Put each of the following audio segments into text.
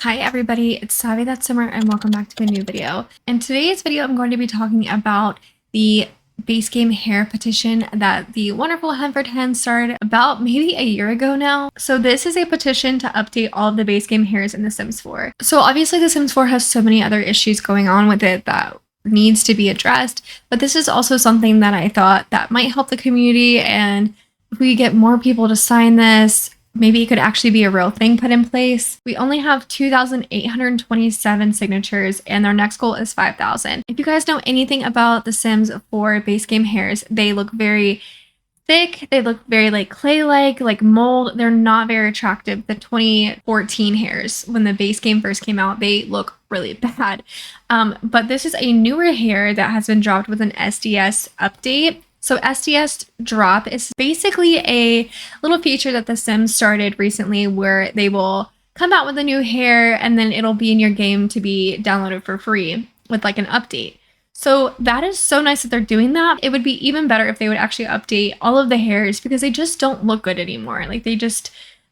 Hi everybody, it's Savvy That Summer and welcome back to a new video. In today's video, I'm going to be talking about the base game hair petition that the wonderful Henford Hen started about maybe a year ago now. So this is a petition to update all of the base game hairs in The Sims 4. So obviously The Sims 4 has so many other issues going on with it that needs to be addressed, but this is also something that I thought that might help the community, and if we get more people to sign this, maybe it could actually be a real thing put in place. We only have 2,827 signatures and our next goal is 5,000. If you guys know anything about The Sims 4 base game hairs, they look very thick. They look very like clay-like, like mold. They're not very attractive. The 2014 hairs, when the base game first came out, they look really bad. But this is a newer hair that has been dropped with an SDS update. So SDS drop is basically a little feature that The Sims started recently where they will come out with a new hair and then it'll be in your game to be downloaded for free with like an update. So that is so nice that they're doing that. It would be even better if they would actually update all of the hairs because they just don't look good anymore.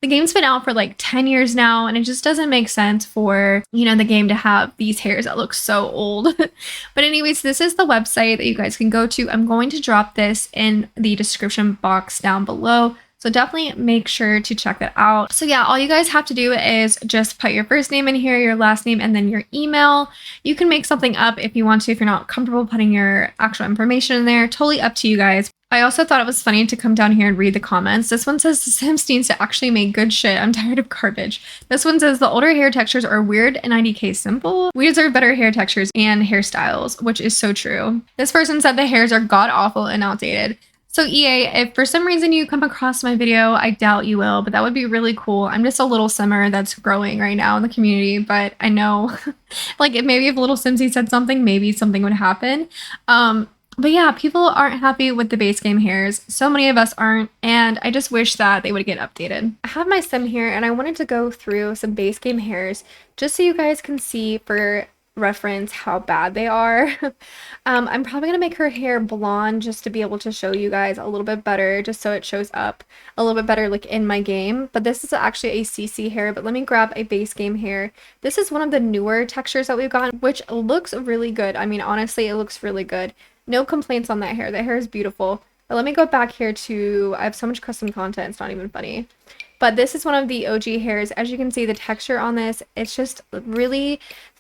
The game's been out for like 10 years now and it just doesn't make sense for, the game to have these hairs that look so old. But anyways, this is the website that you guys can go to. I'm going to drop this in the description box down below. So definitely make sure to check that out. So yeah, all you guys have to do is just put your first name in here, your last name, and then your email. You can make something up if you want to, if you're not comfortable putting your actual information in there. Totally up to you guys. I also thought it was funny to come down here and read the comments. This one says The Sims needs to actually make good shit. I'm tired of garbage. This one says the older hair textures are weird and IDK simple. We deserve better hair textures and hairstyles, which is so true. This person said the hairs are god awful and outdated. So EA, if for some reason you come across my video, I doubt you will, but that would be really cool. I'm just a little simmer that's growing right now in the community, but I know maybe if Little Simsy said something, maybe something would happen. But yeah, people aren't happy with the base game hairs. So many of us aren't, and I just wish that they would get updated. I have my sim here, and I wanted to go through some base game hairs just so you guys can see for reference how bad they are. I'm probably gonna make her hair blonde just to be able to show you guys a little bit better, just so it shows up a little bit better like in my game. But this is actually a CC hair, but let me grab a base game hair. This is one of the newer textures that we've gotten, which looks really good. I mean, honestly, it looks really good. No complaints on that hair. That hair is beautiful. But let me go back here to, I have so much custom content, it's not even funny. But this is one of the OG hairs. As you can see, the texture on this, it's just really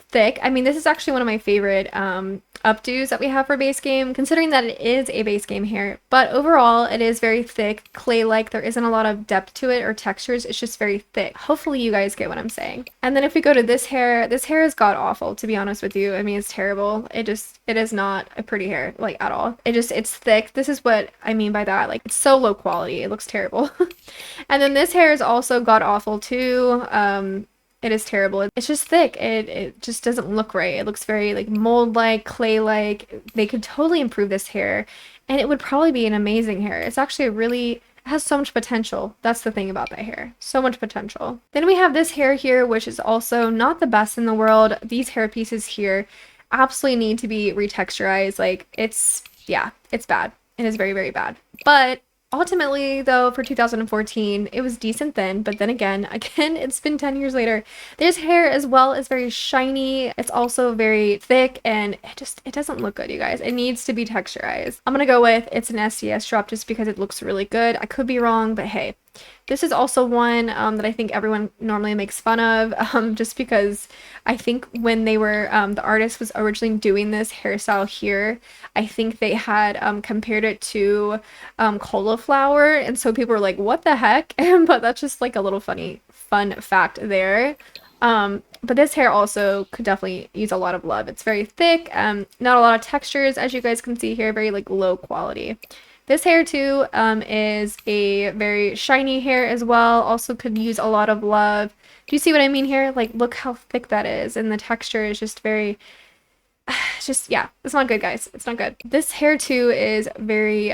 thick. I mean, this is actually one of my favorite updos that we have for base game, considering that it is a base game hair. But overall, it is very thick, clay-like. There isn't a lot of depth to it or textures. It's just very thick. Hopefully you guys get what I'm saying. And then if we go to this hair is god-awful, to be honest with you. I mean, it's terrible. It is not a pretty hair, like, at all. It's thick. This is what I mean by that. Like, it's so low quality. It looks terrible. And then this hair is also god-awful, too. It is terrible. It's just thick. It just doesn't look right. It looks very like mold-like, clay-like. They could totally improve this hair and it would probably be an amazing hair. It's actually it has so much potential. That's the thing about that hair. So much potential. Then we have this hair here, which is also not the best in the world. These hair pieces here absolutely need to be retexturized. Like it's bad. It is very, very bad. But ultimately, though, for 2014, it was decent then, but then again, it's been 10 years later. This hair as well is very shiny. It's also very thick, and it doesn't look good, you guys. It needs to be texturized. I'm gonna go with it's an SDS drop just because it looks really good. I could be wrong, but hey. This is also one that I think everyone normally makes fun of, just because I think when they were, the artist was originally doing this hairstyle here, I think they had compared it to cauliflower, and so people were like, what the heck? But that's just like a little fun fact there. But this hair also could definitely use a lot of love. It's very thick, not a lot of textures, as you guys can see here, very like low quality. This hair too is a very shiny hair as well, also could use a lot of love. Do you see what I mean here? Like, look how thick that is, and the texture is just very, yeah, it's not good, guys. It's not good. This hair too is very,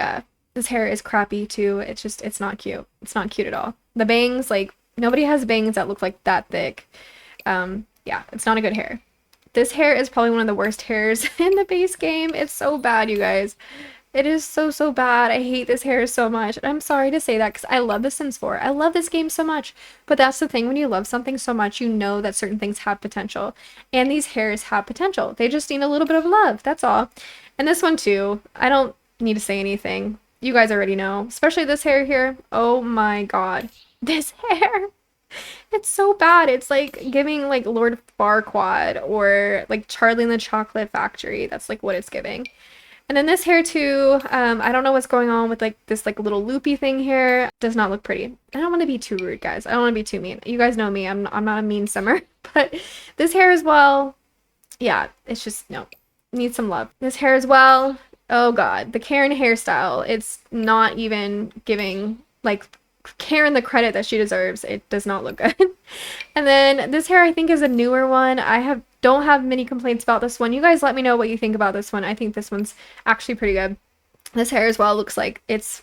this hair is crappy too. It's not cute. It's not cute at all. The bangs, like, nobody has bangs that look like that thick. Yeah, it's not a good hair. This hair is probably one of the worst hairs in the base game. It's so bad, you guys. It is so, so bad. I hate this hair so much. And I'm sorry to say that because I love The Sims 4. I love this game so much. But that's the thing, when you love something so much, you know that certain things have potential. And these hairs have potential. They just need a little bit of love. That's all. And this one too. I don't need to say anything. You guys already know. Especially this hair here. Oh my god. This hair. It's so bad. It's like giving like Lord Farquaad or like Charlie and the Chocolate Factory. That's like what it's giving. And then this hair too, I don't know what's going on with like this like little loopy thing here. Does not look pretty. I don't want to be too rude, guys. I don't want to be too mean. You guys know me. I'm not a mean simmer. But this hair as well, yeah, it's just no. Needs some love. This hair as well. Oh god, the Karen hairstyle. It's not even giving like Karen the credit that she deserves. It does not look good. And then this hair I think is a newer one. Don't have many complaints about this one. You guys let me know what you think about this one. I think this one's actually pretty good. This hair as well looks like it's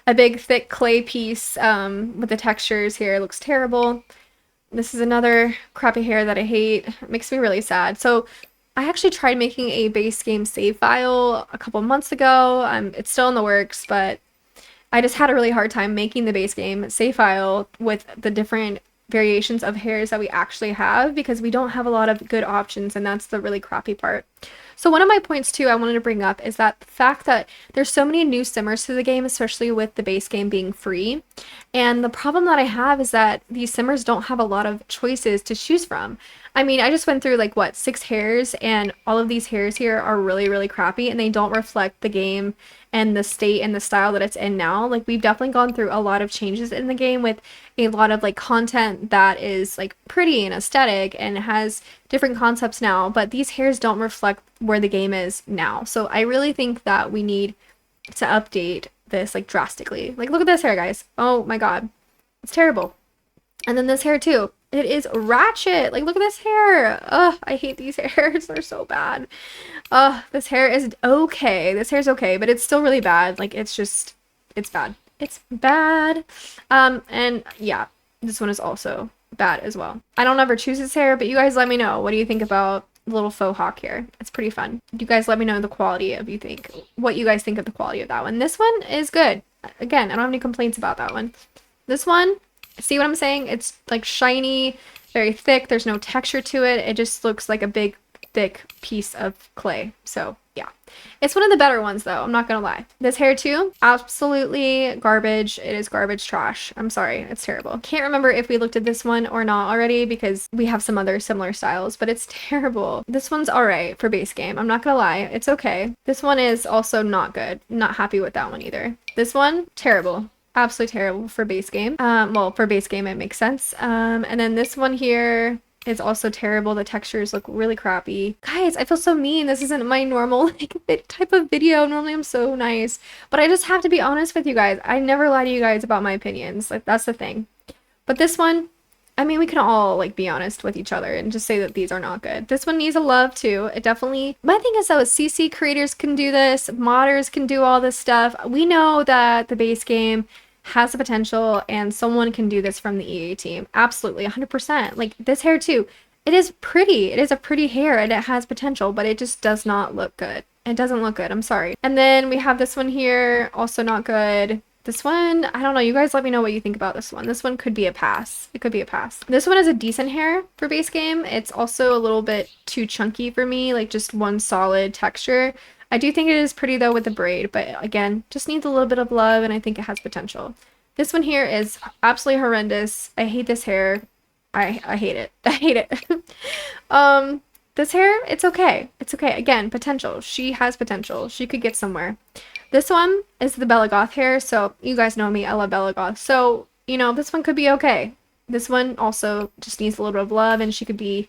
a big thick clay piece with the textures here. It looks terrible. This is another crappy hair that I hate. It makes me really sad. So I actually tried making a base game save file a couple months ago. It's still in the works, but I just had a really hard time making the base game save file with the different variations of hairs that we actually have because we don't have a lot of good options, and that's the really crappy part. So one of my points too I wanted to bring up is that the fact that there's so many new simmers to the game, especially with the base game being free. And the problem that I have is that these simmers don't have a lot of choices to choose from. I mean, I just went through like what, 6 hairs, and all of these hairs here are really, really crappy and they don't reflect the game and the state and the style that it's in now. Like we've definitely gone through a lot of changes in the game with a lot of like content that is like pretty and aesthetic and has different concepts now, but these hairs don't reflect where the game is now. So I really think that we need to update this like drastically. Like look at this hair, guys. Oh my god. It's terrible. And then this hair too. It is ratchet. Like look at this hair. Ugh, I hate these hairs. They're so bad. Ugh, this hair is okay. This hair's okay, but it's still really bad. Like it's bad. It's bad. And yeah, this one is also bad as well. I don't ever choose this hair, but you guys let me know. What do you think about the little faux hawk here? It's pretty fun. You guys let me know the quality of what you guys think of the quality of that one. This one is good. Again, I don't have any complaints about that one. This one, see what I'm saying? It's like shiny, very thick. There's no texture to it. It just looks like a big, thick piece of clay. So yeah, it's one of the better ones though. I'm not gonna lie. This hair too, absolutely garbage. It is garbage trash. I'm sorry, it's terrible. Can't remember if we looked at this one or not already because we have some other similar styles, but it's terrible. This one's all right for base game. I'm not gonna lie, it's okay. This one is also not good. Not happy with that one either. This one, terrible. Absolutely terrible for base game. Well, for base game it makes sense. And then this one here is also terrible. The textures look really crappy. Guys, I feel so mean. This isn't my normal like type of video. Normally I'm so nice, but I just have to be honest with you guys. I never lie to you guys about my opinions. Like that's the thing. But this one, I mean, we can all like be honest with each other and just say that these are not good. This one needs a love too. It definitely, my thing is though, CC creators can do this, modders can do all this stuff. We know that the base game has the potential and someone can do this from the EA team. Absolutely, 100%. Like this hair too. It is pretty. It is a pretty hair and it has potential, but it just does not look good. It doesn't look good. I'm sorry. And then we have this one here, also not good. This one, I don't know. You guys let me know what you think about this one. This one could be a pass. It could be a pass. This one is a decent hair for base game. It's also a little bit too chunky for me, like just one solid texture. I do think it is pretty though with the braid, but again, just needs a little bit of love and I think it has potential. This one here is absolutely horrendous. I hate this hair. I hate it. I hate it. This hair, it's okay. It's okay. Again, potential. She has potential. She could get somewhere. This one is the Bella Goth hair, so you guys know me. I love Bella Goth. So, you know, this one could be okay. This one also just needs a little bit of love and she could be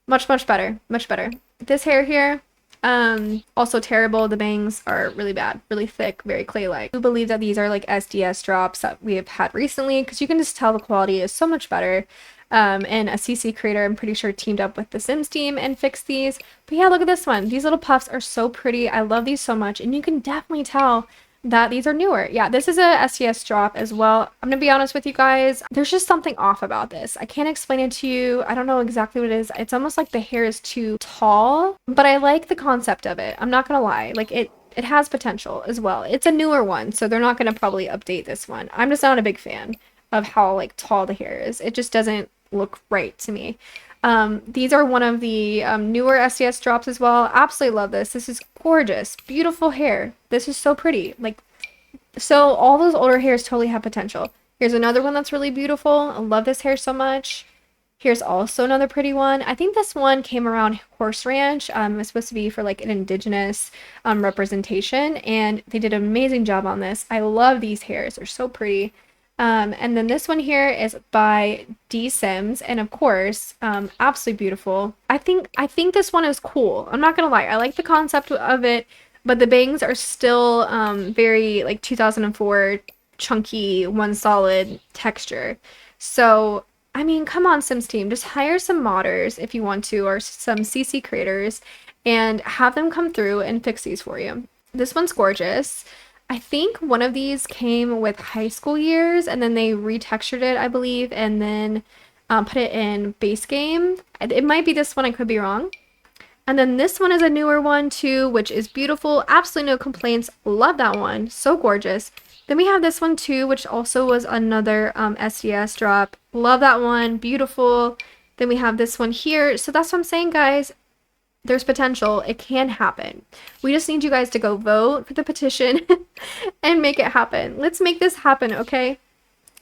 much, much better. Much better. This hair here, also terrible. The bangs are really bad, really thick, very clay-like. I do believe that these are like SDS drops that we have had recently because you can just tell the quality is so much better. And a CC creator, I'm pretty sure, teamed up with the Sims team and fixed these. But yeah, look at this one. These little puffs are so pretty. I love these so much. And you can definitely tell that these are newer. Yeah, this is a SDS drop as well. I'm gonna be honest with you guys. There's just something off about this. I can't explain it to you. I don't know exactly what it is. It's almost like the hair is too tall, but I like the concept of it. I'm not gonna lie. Like it has potential as well. It's a newer one, so they're not going to probably update this one. I'm just not a big fan of how like tall the hair is. It just doesn't look right to me. These are one of the newer SDS drops as well. Absolutely love this. This is gorgeous. Beautiful hair. This is so pretty. Like, so all those older hairs totally have potential. Here's another one that's really beautiful. I love this hair so much. Here's also another pretty one. I think this one came around Horse Ranch. It's supposed to be for like an indigenous representation, and they did an amazing job on this. I love these hairs. They're so pretty. And then this one here is by D Sims, and of course, absolutely beautiful. I think this one is cool. I'm not gonna lie, I like the concept of it, but the bangs are still very like 2004 chunky, one solid texture. So I mean, come on, Sims team, just hire some modders if you want to, or some CC creators, and have them come through and fix these for you. This one's gorgeous. I think one of these came with high school years, and then they retextured it, I believe, and then put it in base game. It might be this one, I could be wrong. And then this one is a newer one too, which is beautiful. Absolutely no complaints. Love that one. So gorgeous. Then we have this one too, which also was another SDS drop. Love that one. Beautiful. Then we have this one here. So that's what I'm saying, guys. There's potential. It can happen. We just need you guys to go vote for the petition and make it happen. Let's make this happen, okay?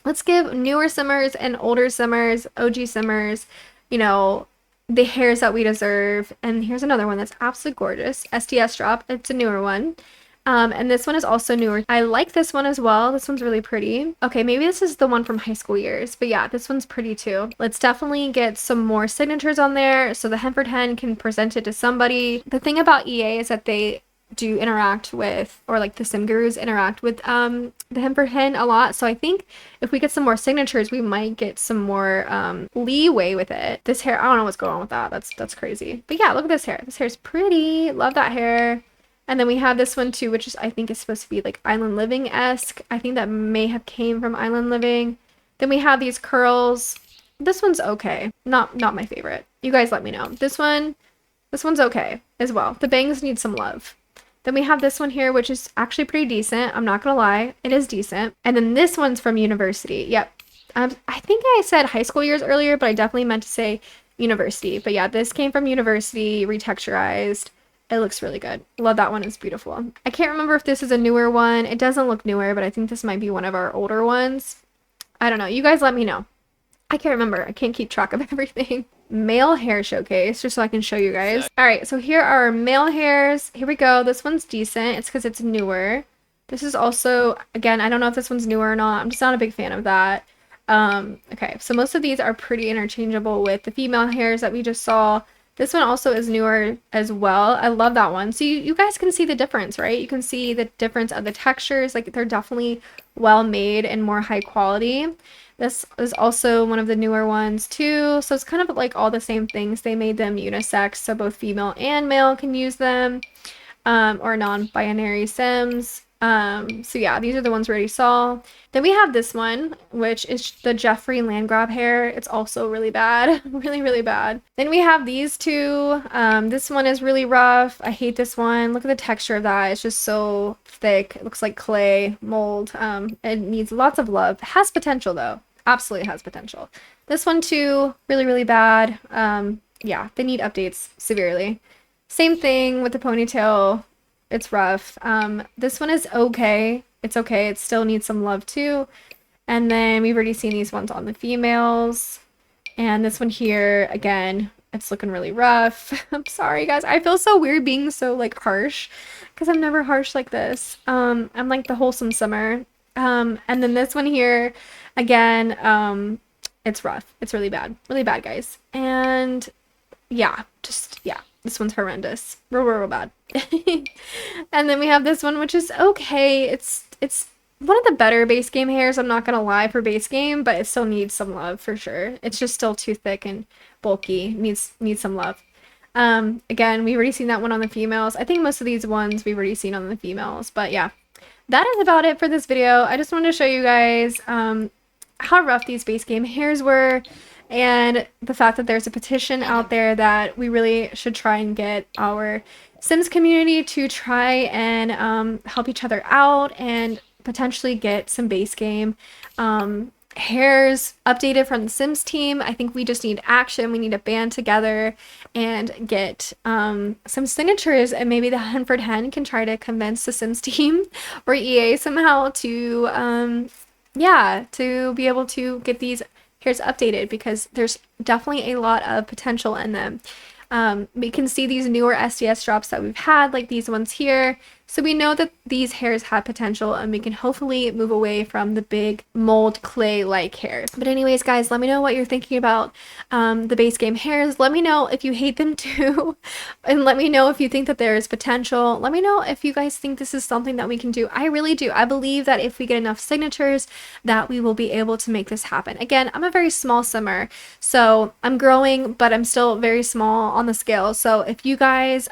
Let's give newer simmers and older simmers, OG simmers, you know, the hairs that we deserve. And here's another one that's absolutely gorgeous. SDS drop. It's a newer one. And this one is also newer. I like this one as well. This one's really pretty. Okay, maybe this is the one from high school years, but yeah, this one's pretty too. Let's definitely get some more signatures on there so the Hemford Hen can present it to somebody. The thing about EA is that they do interact with, or like the sim gurus interact with the Hemford Hen a lot. So I think if we get some more signatures, we might get some more leeway with it. This hair, I don't know what's going on with that. That's crazy. But yeah, look at this hair. This hair's pretty. Love that hair. And then we have this one too, which is, I think is supposed to be like Island Living-esque. I think that may have came from Island Living. Then we have these curls. This one's okay. Not my favorite. You guys let me know. This one's okay as well. The bangs need some love. Then we have this one here, which is actually pretty decent. I'm not gonna lie. It is decent. And then this one's from university. Yep. I think I said high school years earlier, but I definitely meant to say university. But yeah, this came from university, retexturized. It looks really good. Love that one. It's beautiful. I can't remember if this is a newer one. It doesn't look newer, but I think this might be one of our older ones. I don't know. You guys let me know. I can't remember. I can't keep track of everything. Male hair showcase, just so I can show you guys. All right, so here are male hairs. Here we go. This one's decent. It's because it's newer. This is also, again, I don't know if this one's newer or not. I'm just not a big fan of that. Okay, so most of these are pretty interchangeable with the female hairs that we just saw. This one also is newer as well. I love that one. So you guys can see the difference, right? You can see the difference of the textures. Like, they're definitely well made and more high quality. This is also one of the newer ones too. So it's kind of like all the same things. They made them unisex, so both female and male can use them, or non-binary sims. So yeah, these are the ones we already saw. Then we have this one, which is the Jeffrey Landgrab hair. It's also really bad. Really, really bad. Then we have these two. This one is really rough. I hate this one. Look at the texture of that. It's just so thick. It looks like clay mold. It needs lots of love. It has potential though. Absolutely has potential. This one too, really, really bad. Yeah, they need updates severely. Same thing with the ponytail. It's rough. This one is okay. It's okay. It still needs some love too. And then we've already seen these ones on the females. And this one here, again, it's looking really rough. I'm sorry, guys. I feel so weird being so, like, harsh, because I'm never harsh like this. I'm like the wholesome summer. And then this one here, again, it's rough. It's really bad. Really bad, guys. And yeah, yeah. This one's horrendous. Real, real, real bad. And then we have this one, which is okay. It's one of the better base game hairs, I'm not gonna lie, for base game, but it still needs some love for sure. It's just still too thick and bulky. Needs some love. Again, we've already seen that one on the females. I think most of these ones we've already seen on the females, but yeah. That is about it for this video. I just wanted to show you guys how rough these base game hairs were. and the fact that there's a petition out there that we really should try and get our Sims community to try and help each other out and potentially get some base game hairs updated from the Sims team. I think we just need action. We need to band together and get some signatures, and maybe the Hanford Hen can try to convince the Sims team or EA somehow to yeah, to be able to get these hairs updated, because there's definitely a lot of potential in them. We can see these newer SDS drops that we've had, like these ones here. So we know that these hairs have potential, and we can hopefully move away from the big mold clay-like hairs. But anyways, guys, let me know what you're thinking about the base game hairs. Let me know if you hate them too, and let me know if you think that there is potential. Let me know if you guys think this is something that we can do. I really do. I believe that if we get enough signatures, that we will be able to make this happen. Again, I'm a very small simmer, so I'm growing, but I'm still very small on the scale. So if you guys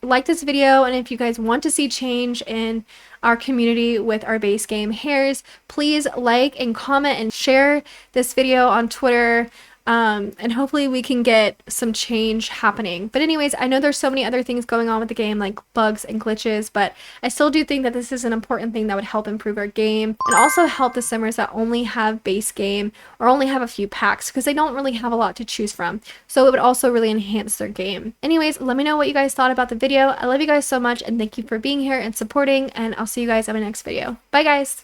like this video, and if you guys want to see change in our community with our base game hairs, please like and comment and share this video on Twitter. And hopefully we can get some change happening. But anyways, I know there's so many other things going on with the game, like bugs and glitches, but I still do think that this is an important thing that would help improve our game and also help the simmers that only have base game or only have a few packs, because they don't really have a lot to choose from. So it would also really enhance their game. Anyways, let me know what you guys thought about the video. I love you guys so much, and thank you for being here and supporting, and I'll see you guys in my next video. Bye guys!